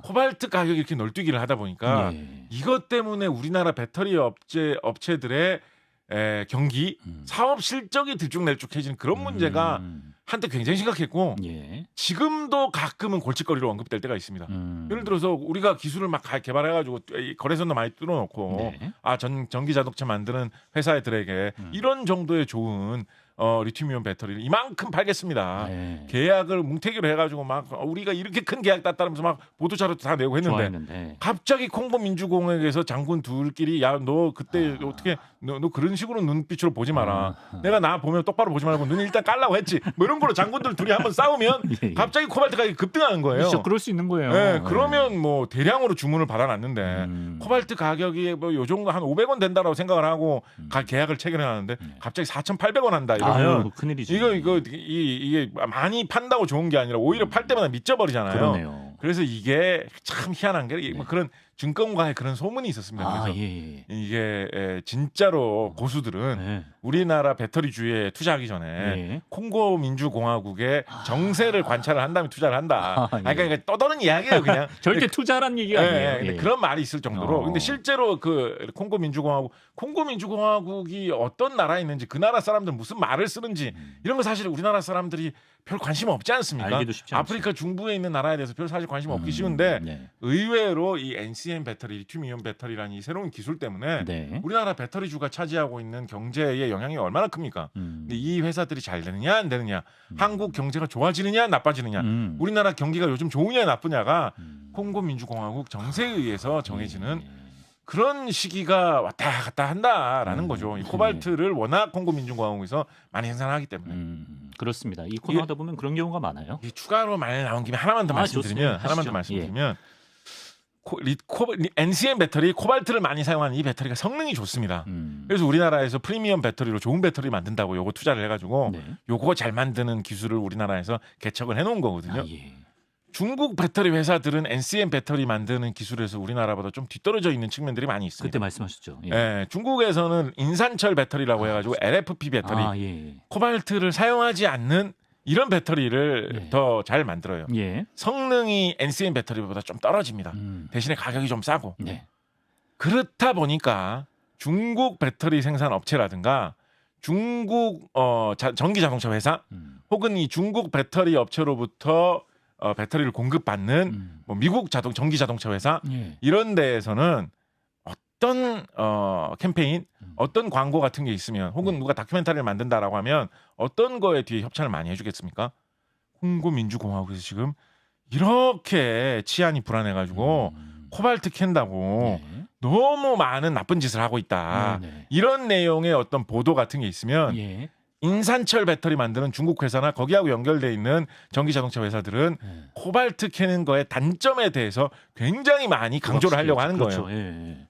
코발트 가격이 이렇게 널뛰기를 하다 보니까 이것 때문에 우리나라 배터리 업체들의 경기, 사업 실적이 들쭉날쭉해지는 그런 문제가 한때 굉장히 심각했고 지금도 가끔은 골칫거리로 언급될 때가 있습니다. 예를 들어서 우리가 기술을 막 개발해가지고 거래선도 많이 뚫어놓고 전기 자동차 만드는 회사들에게 이런 정도의 좋은 리튬이온 배터리를 이만큼 팔겠습니다. 계약을 뭉태기로 해가지고 막 우리가 이렇게 큰 계약 땄다면서 막 보도자료도 다 내고 했는데 갑자기 콩고 민주공화국에서 장군 둘끼리 야 너 그때 어떻게 너 그런 식으로 눈빛으로 보지 마라. 내가 나 보면 똑바로 보지 말고 눈 일단 깔라고 했지. 뭐 이런 거로 장군들 둘이 한번 싸우면 갑자기 코발트 가격이 급등하는 거예요. 그렇죠. 그럴 수 있는 거예요. 그러면 뭐 대량으로 주문을 받아놨는데 코발트 가격이 뭐 요 정도 한 500원 된다라고 생각을 하고 계약을 체결해놨는데 갑자기 4,800원 한다. 아유, 큰일이지. 이게 많이 판다고 좋은 게 아니라 오히려 팔 때마다 미쳐버리잖아요. 그러네요. 그래서 이게 참 희한한 게 그런 증권가에 그런 소문이 있었습니다. 그래서 예. 이게 진짜로 고수들은 네. 우리나라 배터리주에 투자하기 전에 예. 콩고 민주공화국의 정세를 관찰을 한 다음에 투자를 한다. 예. 그러니까 떠도는 이야기예요, 그냥. 절대 투자란 얘기가 아니에요. 근데 그런 말이 있을 정도로. 근데 실제로 그 콩고 민주공화국이 어떤 나라에 있는지 그 나라 사람들 무슨 말을 쓰는지 이런 거 사실 우리나라 사람들이 별 관심 없지 않습니까? 알기도 쉽지 아프리카 중부에 있는 나라에 대해서 별 사실 관심 없기 쉬운데 네. 의외로 이 NCM 배터리, 리튬이온 배터리라는 이 새로운 기술 때문에 네. 우리나라 배터리주가 차지하고 있는 경제의 영향이 얼마나 큽니까? 근데 이 회사들이 잘 되느냐 안 되느냐, 한국 경제가 좋아지느냐 나빠지느냐, 우리나라 경기가 요즘 좋으냐 나쁘냐가 콩고 민주공화국 정세에 의해서 정해지는 그런 시기가 왔다 갔다 한다라는 거죠. 이 코발트를 워낙 콩고 민주공화국에서 많이 생산하기 때문에. 그렇습니다. 이 코너 하다 보면 그런 경우가 많아요. 추가로 말 나온 김에 하나만 더 말씀드리면 NCM 배터리 코발트를 많이 사용하는 이 배터리가 성능이 좋습니다. 그래서 우리나라에서 프리미엄 배터리로 좋은 배터리 만든다고 요거 투자를 해가지고 요거 잘 만드는 기술을 우리나라에서 개척을 해놓은 거거든요. 중국 배터리 회사들은 NCM 배터리 만드는 기술에서 우리나라보다 좀 뒤떨어져 있는 측면들이 많이 있습니다. 그때 말씀하셨죠. 중국에서는 인산철 배터리라고 해가지고 LFP 배터리, 코발트를 사용하지 않는 이런 배터리를 더 잘 만들어요. 성능이 NCM 배터리보다 좀 떨어집니다. 대신에 가격이 좀 싸고. 그렇다 보니까 중국 배터리 생산 업체라든가 중국 전기 자동차 회사 혹은 이 중국 배터리 업체로부터 배터리를 공급받는 뭐 미국 전기 자동차 회사 이런 데에서는 어떤 캠페인, 어떤 광고 같은 게 있으면 혹은 누가 다큐멘터리를 만든다라고 하면 어떤 거에 뒤에 협찬을 많이 해주겠습니까? 콩고 민주공화국에서 지금 이렇게 치안이 불안해가지고 코발트 캔다고 너무 많은 나쁜 짓을 하고 있다. 이런 내용의 어떤 보도 같은 게 있으면 인산철 배터리 만드는 중국 회사나 거기하고 연결돼 있는 전기 자동차 회사들은 코발트 캐는 거의 단점에 대해서 굉장히 많이 강조를 하려고 하는 거예요.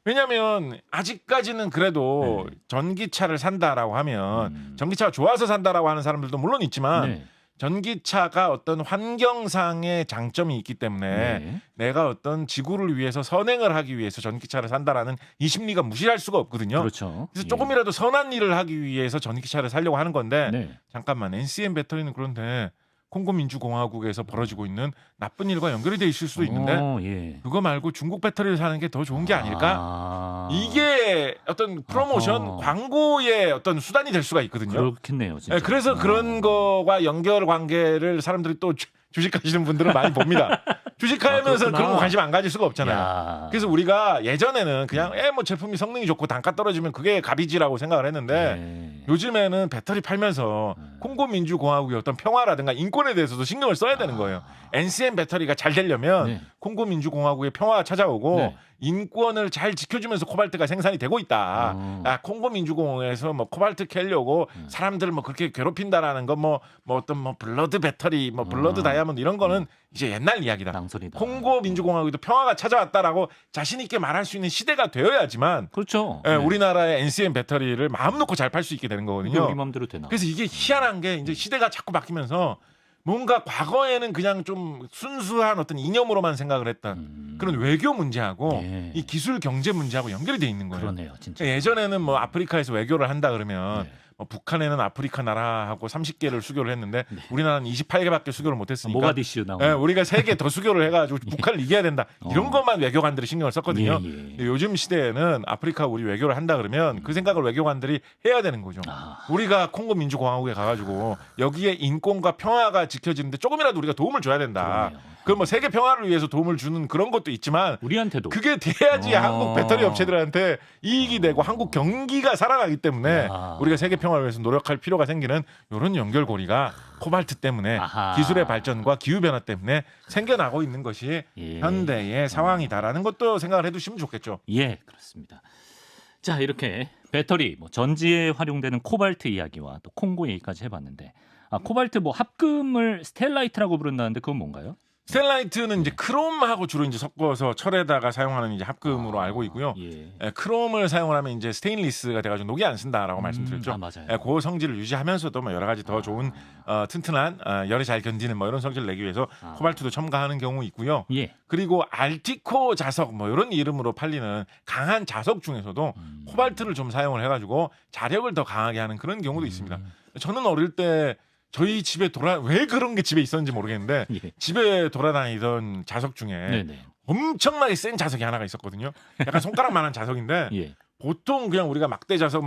왜냐하면 아직까지는 그래도 전기차를 산다라고 하면 전기차가 좋아서 산다라고 하는 사람들도 물론 있지만 전기차가 어떤 환경상의 장점이 있기 때문에 내가 어떤 지구를 위해서 선행을 하기 위해서 전기차를 산다라는 이 심리가 무시할 수가 없거든요. 그렇죠. 그래서 조금이라도 선한 일을 하기 위해서 전기차를 사려고 하는 건데 잠깐만 NCM 배터리는 그런데 콩고 민주공화국에서 벌어지고 있는 나쁜 일과 연결이 돼 있을 수도 있는데 그거 말고 중국 배터리를 사는 게 더 좋은 게 아닐까? 이게 어떤 프로모션 광고의 어떤 수단이 될 수가 있거든요. 그렇겠네요. 진짜. 그래서 그런 거와 연결 관계를 사람들이 또 주식하시는 분들은 많이 봅니다. 주식하면서 그런 거 관심 안 가질 수가 없잖아요. 그래서 우리가 예전에는 그냥 뭐 제품이 성능이 좋고 단가 떨어지면 그게 갑이지라고 생각을 했는데 요즘에는 배터리 팔면서 콩고 민주공화국의 어떤 평화라든가 인권에 대해서도 신경을 써야 되는 거예요. NCM 배터리가 잘 되려면 콩고 민주공화국의 평화가 찾아오고 인권을 잘 지켜주면서 코발트가 생산이 되고 있다. 콩고 민주공화국에서 뭐 코발트 캐려고 사람들을 뭐 그렇게 괴롭힌다라는 건 뭐 어떤 뭐 블러드 배터리, 뭐 블러드 다이아몬드 이런 거는 이제 옛날 이야기다. 낭설이다. 콩고 민주공화국에도 평화가 찾아왔다라고 자신 있게 말할 수 있는 시대가 되어야지만 그렇죠. 우리나라의 NCM 배터리를 마음 놓고 잘 팔 수 있게 되는 거거든요. 우리 마음대로 되나. 그래서 이게 희한한 게 이제 시대가 자꾸 바뀌면서 뭔가 과거에는 그냥 좀 순수한 어떤 이념으로만 생각을 했던 그런 외교 문제하고 이 기술 경제 문제하고 연결이 돼 있는 거예요. 그러네요, 진짜. 예전에는 뭐 아프리카에서 외교를 한다 그러면 뭐 북한에는 아프리카 나라하고 30개를 수교를 했는데 우리나라는 28개밖에 수교를 못했으니까 모가디슈 나오는. 우리가 3개 더 수교를 해가지고 북한을 이겨야 된다. 이런 것만 외교관들이 신경을 썼거든요. 근데 요즘 시대에는 아프리카 우리 외교를 한다 그러면 그 생각을 외교관들이 해야 되는 거죠. 우리가 콩고 민주공화국에 가가지고 여기에 인권과 평화가 지켜지는데 조금이라도 우리가 도움을 줘야 된다. 그럼 뭐 세계 평화를 위해서 도움을 주는 그런 것도 있지만 우리한테도 그게 돼야지 한국 배터리 업체들한테 이익이 되고 한국 경기가 살아가기 때문에 우리가 세계 평화를 위해서 노력할 필요가 생기는 이런 연결고리가 코발트 때문에 기술의 발전과 기후 변화 때문에 생겨나고 있는 것이 현대의 상황이다라는 것도 생각을 해두시면 좋겠죠. 예, 그렇습니다. 자, 이렇게 배터리, 뭐 전지에 활용되는 코발트 이야기와 또 콩고 얘기까지 해봤는데, 코발트 뭐 합금을 스텔라이트라고 부른다는데 그건 뭔가요? 스텔라이트는 이제 크롬하고 주로 이제 섞어서 철에다가 사용하는 이제 합금으로 알고 있고요. 예. 크롬을 사용을 하면 이제 스테인리스가 돼가지고 녹이 안 쓴다라고 말씀드렸죠. 맞아요. 그 성질을 유지하면서도 뭐 여러 가지 더 좋은 튼튼한 열에 잘 견디는 뭐 이런 성질을 내기 위해서 코발트도 첨가하는 경우 있고요. 예. 그리고 알티코 자석 뭐 이런 이름으로 팔리는 강한 자석 중에서도 코발트를 좀 사용을 해가지고 자력을 더 강하게 하는 그런 경우도 있습니다. 저는 어릴 때 저희 집에 왜 그런 게 집에 있었는지 모르겠는데 예. 집에 돌아다니던 자석 중에 네네. 엄청나게 센 자석이 하나가 있었거든요. 약간 손가락만한 자석인데 예. 보통 그냥 우리가 막대 자석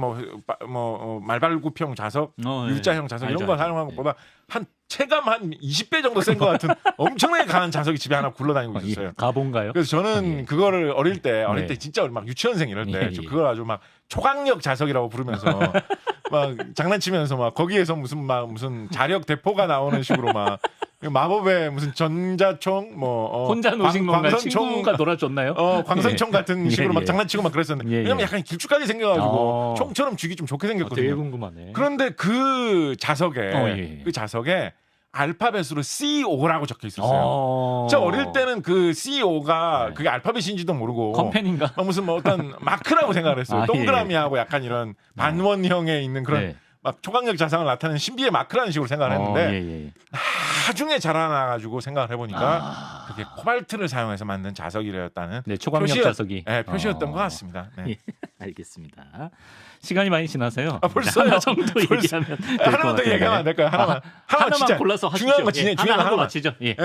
말발굽형 자석, U자형 자석 이런 거 사용하는 것보다 한 체감 한 20배 정도 센 것 같은 엄청나게 강한 자석이 집에 하나 굴러다니고 있었어요. 가본가요? 그래서 저는 그거를 어릴 때 진짜 막 유치원생 이럴 때 그걸 아주 막 초강력 자석이라고 부르면서 막 장난치면서 막 거기에서 무슨 자력 대포가 나오는 식으로 막 마법의 무슨 전자총 혼자 노신 건가요? 친구가 놀아줬나요? 광선총 같은 식으로 막 장난치고 막 그랬었는데 왜냐면 약간 길쭉하게 생겨가지고 총처럼 쥐기 좀 좋게 생겼거든요. 되게 궁금하네. 그런데 그 자석에 알파벳으로 CO라고 적혀 있었어요. 저 어릴 때는 그 CO가 그게 알파벳인지도 모르고 컴펜인가? 무슨 어떤 마크라고 생각을 했어요. 동그라미하고 약간 이런 반원형에 있는 그런 막 초강력 자상을 나타내는 신비의 마크라는 식으로 생각을 했는데 나중에 자라나가지고 생각을 해보니까 그게 코발트를 사용해서 만든 자석이었다는 초강력 자석이 표시였던 것 같습니다. 예, 알겠습니다. 시간이 많이 지나서요. 벌써요? 하나 정도 얘기하면 하나만 더 얘기하면 안 될까요? 하나만 진짜 골라서 하시죠. 중요한 거 중요한 하나 맞히죠. 예.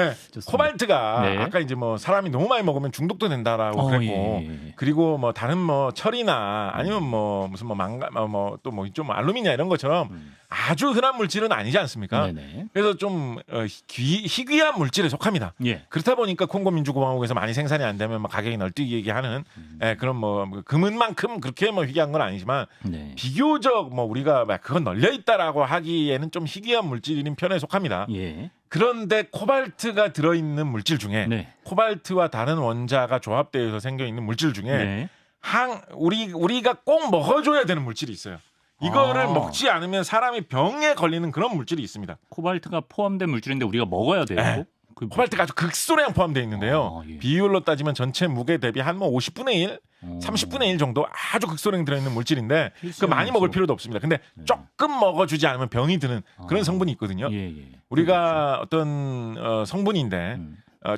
코발트가 아까 이제 뭐 사람이 너무 많이 먹으면 중독도 된다라고 그랬고 그리고 뭐 다른 뭐 철이나 아니면 뭐 무슨 뭐 망가 또 뭐 좀 알루미늄 이런 것처럼 아주 흔한 물질은 아니지 않습니까? 그래서 좀 희귀한 물질에 속합니다. 그렇다 보니까 콩고 민주共和国에서 많이 생산이 안 되면 뭐 가격이 널뛰게 하는 그런 뭐 금은만큼 그렇게 뭐 희귀한 건 아니지만 비교적 뭐 우리가 그건 널려 있다라고 하기에는 좀 희귀한 물질인 편에 속합니다. 그런데 코발트가 들어있는 물질 중에 코발트와 다른 원자가 조합되어서 생겨 있는 물질 중에 우리가 꼭 먹어줘야 되는 물질이 있어요. 이거를 먹지 않으면 사람이 병에 걸리는 그런 물질이 있습니다. 코발트가 포함된 물질인데 우리가 먹어야 돼요? 코발트가 아주 극소량 포함되어 있는데요. 비율로 따지면 전체 무게 대비 한 뭐 50분의 1, 30분의 1 정도 아주 극소량 들어있는 물질인데 그 많이 먹을 필요도 없습니다. 근데 조금 먹어주지 않으면 병이 드는 그런 성분이 있거든요. 우리가 어떤 성분인데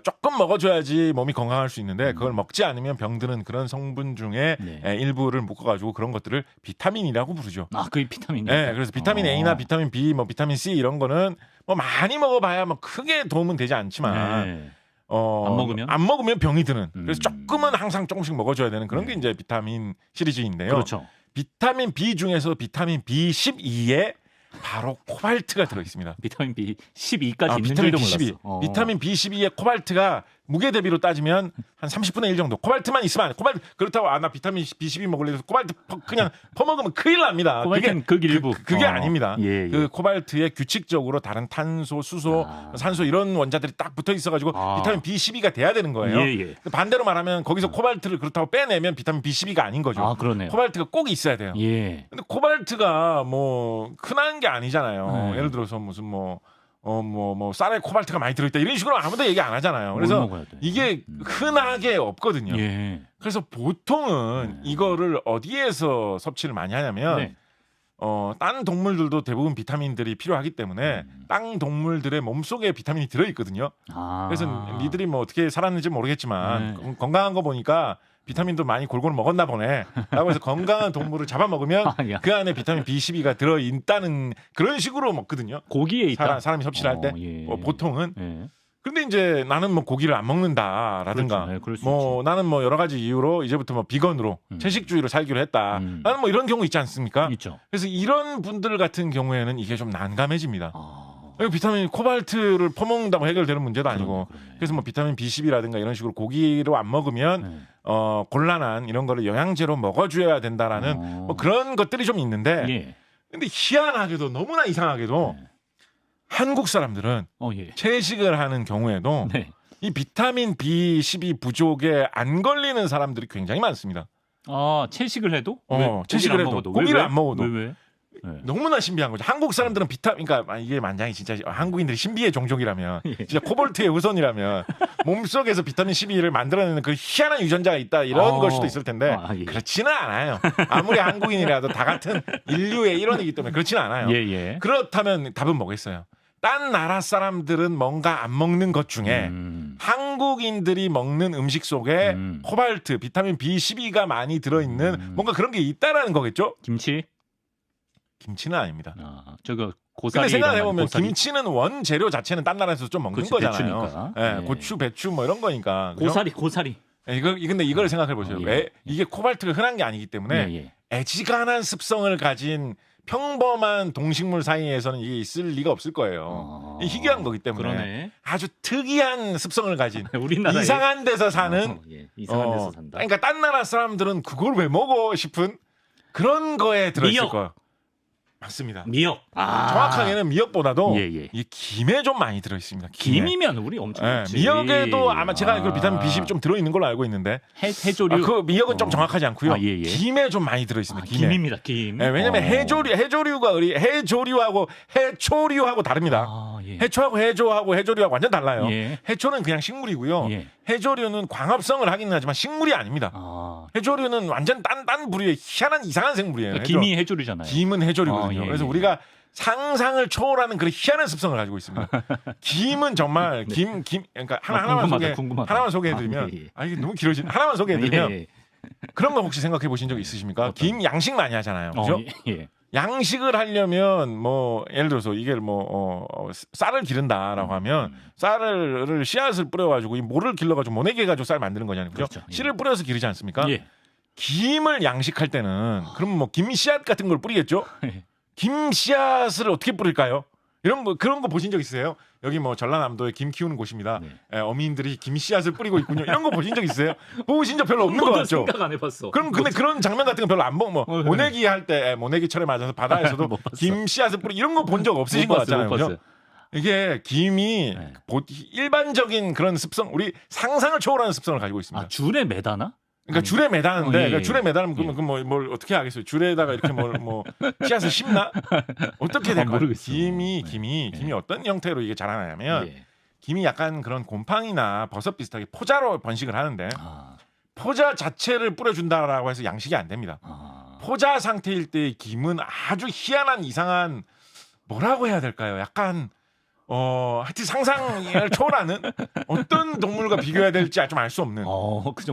조금 먹어줘야지 몸이 건강할 수 있는데 그걸 먹지 않으면 병드는 그런 성분 중에 일부를 묶어가지고 그런 것들을 비타민이라고 부르죠. 그게 비타민이에요? 그래서 비타민 A나 비타민 B, 뭐 비타민 C 이런 거는 뭐 많이 먹어봐야 뭐 크게 도움은 되지 않지만 안 먹으면 병이 드는. 그래서 조금은 항상 조금씩 먹어줘야 되는 그런 게 이제 비타민 시리즈인데요. 그렇죠. 비타민 B 중에서 비타민 B12에 바로 코발트가 들어 있습니다. 비타민 B12까지 있는 줄도 몰랐어. 비타민 B12의 코발트가 무게 대비로 따지면 한 30분의 1 정도. 코발트만 있으면 코발트 그렇다고 나 비타민 B12 먹으려 해서 코발트 그냥 퍼먹으면 큰일 납니다. 코발트는 그게 일부. 그게 아닙니다. 그 코발트에 규칙적으로 다른 탄소, 수소, 산소 이런 원자들이 딱 붙어 있어가지고 비타민 B12가 돼야 되는 거예요. 반대로 말하면 거기서 코발트를 그렇다고 빼내면 비타민 B12가 아닌 거죠. 그러네요. 코발트가 꼭 있어야 돼요. 근데 코발트가 뭐 흔한 게 아니잖아요. 예를 들어서 무슨 뭐 쌀에 코발트가 많이 들어있다 이런 식으로 아무도 얘기 안 하잖아요. 그래서 이게 흔하게 없거든요. 그래서 보통은 이거를 어디에서 섭취를 많이 하냐면 딴 동물들도 대부분 비타민들이 필요하기 때문에 땅 동물들의 몸속에 비타민이 들어있거든요. 그래서 니들이 뭐 어떻게 살았는지 모르겠지만 건강한 거 보니까 비타민도 많이 골고루 먹었나 보네 라고 해서 건강한 동물을 잡아먹으면 그 안에 비타민 B12가 들어있다는 그런 식으로 먹거든요. 고기에 있다? 사람이 섭취를 할 때 보통은. 근데 이제 나는 뭐 고기를 안 먹는다라든가 뭐 나는 뭐 여러 가지 이유로 이제부터 뭐 비건으로 채식주의로 살기로 했다. 나는 뭐 이런 경우 있지 않습니까? 있죠. 그래서 이런 분들 같은 경우에는 이게 좀 난감해집니다. 비타민 코발트를 퍼먹는다고 해결되는 문제도 아니고 그래서 뭐 비타민 B12라든가 이런 식으로 고기로 안 먹으면 곤란한 이런 거를 영양제로 먹어줘야 된다라는 뭐 그런 것들이 좀 있는데 근데 희한하게도 너무나 이상하게도 한국 사람들은 채식을 하는 경우에도 이 비타민 B12 부족에 안 걸리는 사람들이 굉장히 많습니다. 채식을 해도? 채식을 해도 고기를 안 먹어도 왜? 네. 너무나 신비한 거죠. 한국 사람들은 그러니까 이게 만장이 진짜 한국인들이 신비의 종족이라면 진짜 코볼트의 후손이라면 몸속에서 비타민 12를 만들어내는 그 희한한 유전자가 있다 이런 걸 수도 있을 텐데 예. 그렇지는 않아요. 아무리 한국인이라도 다 같은 인류의 일원이기 때문에 그렇지는 않아요. 예. 그렇다면 답은 뭐겠어요? 딴 나라 사람들은 뭔가 안 먹는 것 중에 한국인들이 먹는 음식 속에 코발트, 비타민 B12가 많이 들어있는 뭔가 그런 게 있다라는 거겠죠? 김치는 아닙니다. 저거 고사리. 근데 생각해보면 김치는 원재료 자체는 딴 나라에서 좀 먹는 거잖아요. 배추니까. 네, 고추, 배추 뭐 이런 거니까. 고사리. 근데 이걸 생각해보세요. 이게 코발트가 흔한 게 아니기 때문에 애지간한 습성을 가진 평범한 동식물 사이에서는 이게 있을 리가 없을 거예요. 희귀한 거기 때문에 그러네. 아주 특이한 습성을 가진 우리나라에 이상한 데서 사는 이상한 데서 산다. 그러니까 딴 나라 사람들은 그걸 왜 먹어 싶은 그런 거에 들어있을 거예요. 맞습니다. 미역. 정확하게는 미역보다도 이 김에 좀 많이 들어 있습니다. 김이면 우리 엄청 좋지. 미역에도 아마 제가 알기로 비타민 B12 좀 들어 있는 걸로 알고 있는데 해조류. 그 미역은 좀 정확하지 않고요. 김에 좀 많이 들어 있습니다. 김입니다. 김. 왜냐면 해조류가 해조류하고 해초류하고 다릅니다. 해초하고 해조하고 해조류하고 완전 달라요. 해초는 그냥 식물이고요. 해조류는 광합성을 하기는 하지만 식물이 아닙니다. 해조류는 완전 딴 부류의 희한한 이상한 생물이에요. 그러니까 김이 해조류잖아요. 김은 해조류거든요. 그래서 우리가 상상을 초월하는 그런 희한한 습성을 가지고 있습니다. 김은 정말 그러니까 하나만 소개해드리면 이게 너무 길어지네. 하나만 소개해드리면 그런 거 혹시 생각해 보신 적 있으십니까? 김 양식 많이 하잖아요. 그죠? 양식을 하려면 뭐 예를 들어서 이게 쌀을 기른다라고 하면 쌀을 씨앗을 뿌려가지고 이 모를 길러가지고 모내기 해가지고 쌀 만드는 거잖아요. 그죠? 씨를 뿌려서 기르지 않습니까? 김을 양식할 때는 그럼 뭐 김 씨앗 같은 걸 뿌리겠죠? 김 씨앗을 어떻게 뿌릴까요? 그런 거 보신 적 있으세요? 여기 뭐 전라남도에 김 키우는 곳입니다. 어민들이 김 씨앗을 뿌리고 있군요. 이런 거 보신 적 있어요? 보신 적 별로 없는 것 같죠? 생각 안 해봤어. 근데 그런 장면 같은 거 별로 안 보고 모내기 할 때 모내기철에 맞아서 바다에서도 김 씨앗을 뿌리 이런 거 본 적 없으신 것 같잖아요. 그죠? 이게 김이 일반적인 그런 습성, 우리 상상을 초월하는 습성을 가지고 있습니다. 줄에 매다나? 그러니까 줄에 매다는데 줄에 매다면 그러면 뭘 어떻게 하겠어요? 줄에다가 이렇게 씨앗을 심나? 어떻게 될까요? 김이 어떤 형태로 이게 자라나냐면 김이 약간 그런 곰팡이나 버섯 비슷하게 포자로 번식을 하는데 포자 자체를 뿌려준다라고 해서 양식이 안 됩니다. 포자 상태일 때의 김은 아주 희한한 이상한 뭐라고 해야 될까요? 약간 하여튼 상상을 초월하는 어떤 동물과 비교해야 될지 좀 알 수 없는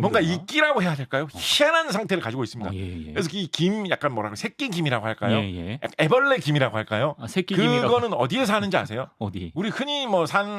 뭔가 이끼라고 해야 될까요? 희한한 상태를 가지고 있습니다. 그래서 이 김 약간 새끼 김이라고 할까요? 애벌레 김이라고 할까요? 새끼 김이라고. 그거는 어디에 사는지 아세요? 어디? 우리 흔히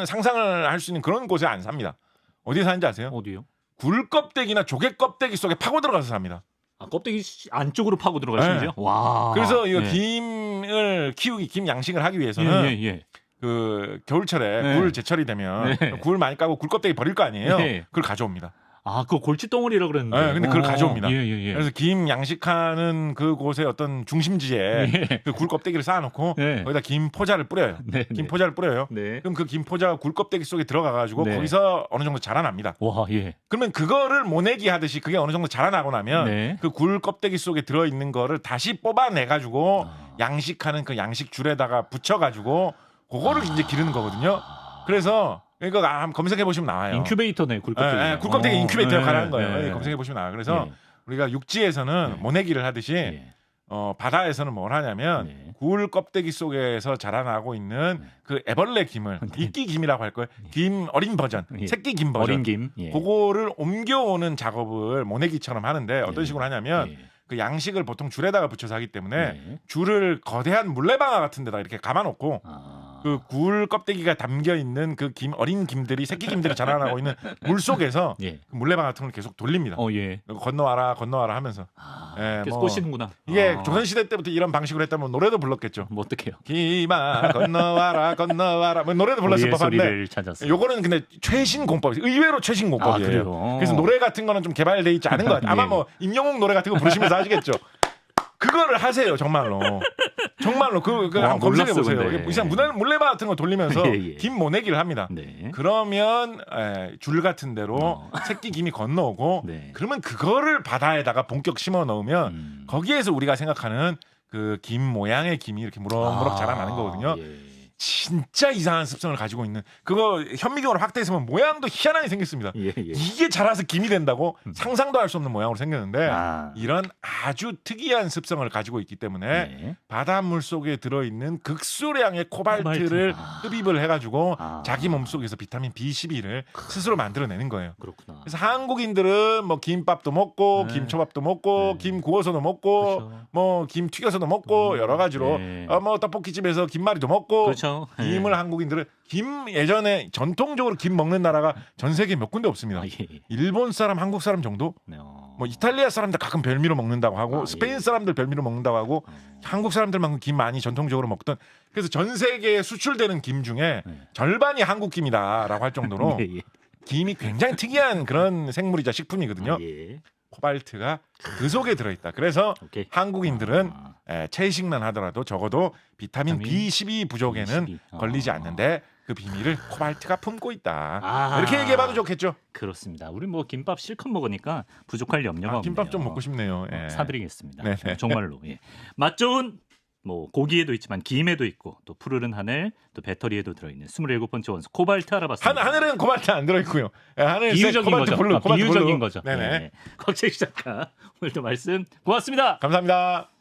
상상을 할 수 있는 그런 곳에 안 삽니다. 어디에 사는지 아세요? 어디요? 굴 껍데기나 조개 껍데기 속에 파고 들어가서 삽니다. 껍데기 안쪽으로 파고 들어가시죠? 와. 그래서 이거 김을 키우기, 김 양식을 하기 위해서는 그 겨울철에 굴 제철이 되면 굴 많이 까고 굴 껍데기 버릴 거 아니에요. 그걸 가져옵니다. 그거 골칫덩어리라 그랬는데. 근데 그걸 가져옵니다. 그래서 김 양식하는 그곳의 어떤 중심지에 그 굴 껍데기를 쌓아놓고 거기다 김 포자를 뿌려요. 김 포자를 뿌려요. 그럼 그 김 포자가 굴 껍데기 속에 들어가가지고 거기서 어느 정도 자라납니다. 그러면 그거를 모내기 하듯이 그게 어느 정도 자라나고 나면 그 굴 껍데기 속에 들어있는 거를 다시 뽑아내가지고 양식하는 그 양식 줄에다가 붙여가지고 그거를 이제 기르는 거거든요. 그래서 이거 한번 검색해 보시면 나와요. 인큐베이터네, 굴껍데기. 굴껍데기 인큐베이터 역할을 하는 거예요. 검색해 보시면 나와요. 그래서 우리가 육지에서는 모내기를 하듯이 바다에서는 뭘 하냐면 굴 껍데기 속에서 자라나고 있는 그 애벌레 김을 이끼 김이라고 할 거예요. 김 어린 버전, 새끼 김 버전. 어린 김. 그거를 옮겨오는 작업을 모내기처럼 하는데 어떤 식으로 하냐면 그 양식을 보통 줄에다가 붙여서 하기 때문에 줄을 거대한 물레방아 같은 데다 이렇게 감아놓고 그 굴 껍데기가 담겨 있는 그 어린 김들이 새끼 김들이 자라나고 있는 물 속에서 그 물레방아 같은 걸 계속 돌립니다. 건너와라 하면서 계속 꼬시는구나. 이게 조선 시대 때부터 이런 방식으로 했다면 노래도 불렀겠죠. 뭐 어떡해요? 김아 건너와라 뭐 노래도 불렀을 법한데 요거는 근데 최신 공법, 의외로 최신 공법이에요. 그래서 노래 같은 거는 좀 개발돼 있지 않은 것 같아요. 아마 뭐 임영웅 노래 같은 거 부르시면서 하시겠죠. 그거를 하세요, 정말로. 한번 검색해 보세요. 이상 물레방아 같은 거 돌리면서 김 모내기를 합니다. 그러면 줄 같은 데로 새끼 김이 건너오고 그러면 그거를 바다에다가 본격 심어 넣으면 거기에서 우리가 생각하는 그 김 모양의 김이 이렇게 무럭무럭 자라나는 거거든요. 예. 진짜 이상한 습성을 가지고 있는 그거 현미경으로 확대해서 보면 모양도 희한하게 생겼습니다. 예. 이게 자라서 김이 된다고 상상도 할 수 없는 모양으로 생겼는데 이런 아주 특이한 습성을 가지고 있기 때문에 바닷물 속에 들어있는 극소량의 코발트를 흡입을 해가지고 자기 몸속에서 비타민 B12를 스스로 만들어내는 거예요. 그렇구나. 그래서 한국인들은 뭐 김밥도 먹고 김초밥도 먹고 김 구워서도 먹고 그렇죠. 뭐 김 튀겨서도 먹고 여러 가지로 뭐 떡볶이집에서 김말이도 먹고 그렇죠. 김을 한국인들은 김 예전에 전통적으로 김 먹는 나라가 전 세계 몇 군데 없습니다. 일본 사람, 한국 사람 정도? 뭐 이탈리아 사람들 가끔 별미로 먹는다고 하고 스페인 사람들 별미로 먹는다고 하고 한국 사람들만큼 김 많이 전통적으로 먹던 그래서 전 세계에 수출되는 김 중에 절반이 한국 김이다라고 할 정도로 김이 굉장히 특이한 그런 생물이자 식품이거든요. 코발트가 그 속에 들어있다. 그래서 한국인들은 채식만 하더라도 적어도 비타민 B12 부족에는 걸리지 않는데 그 비밀을 코발트가 품고 있다. 이렇게 얘기해봐도 좋겠죠. 그렇습니다. 우리 뭐 김밥 실컷 먹으니까 부족할 염려가 없네요. 김밥 좀 먹고 싶네요. 사드리겠습니다. 네네. 정말로. 맛 좋은 뭐 고기에도 있지만 김에도 있고 또 푸르른 하늘 또 배터리에도 들어있는 27번째 원소 코발트 알아봤습니다. 하늘은 코발트 안 들어있고요. 하늘은 비유적인 코발트 거죠. 블루, 코발트 비유적인 블루. 거죠. 네네. 곽재익 작가 오늘도 말씀 고맙습니다. 감사합니다.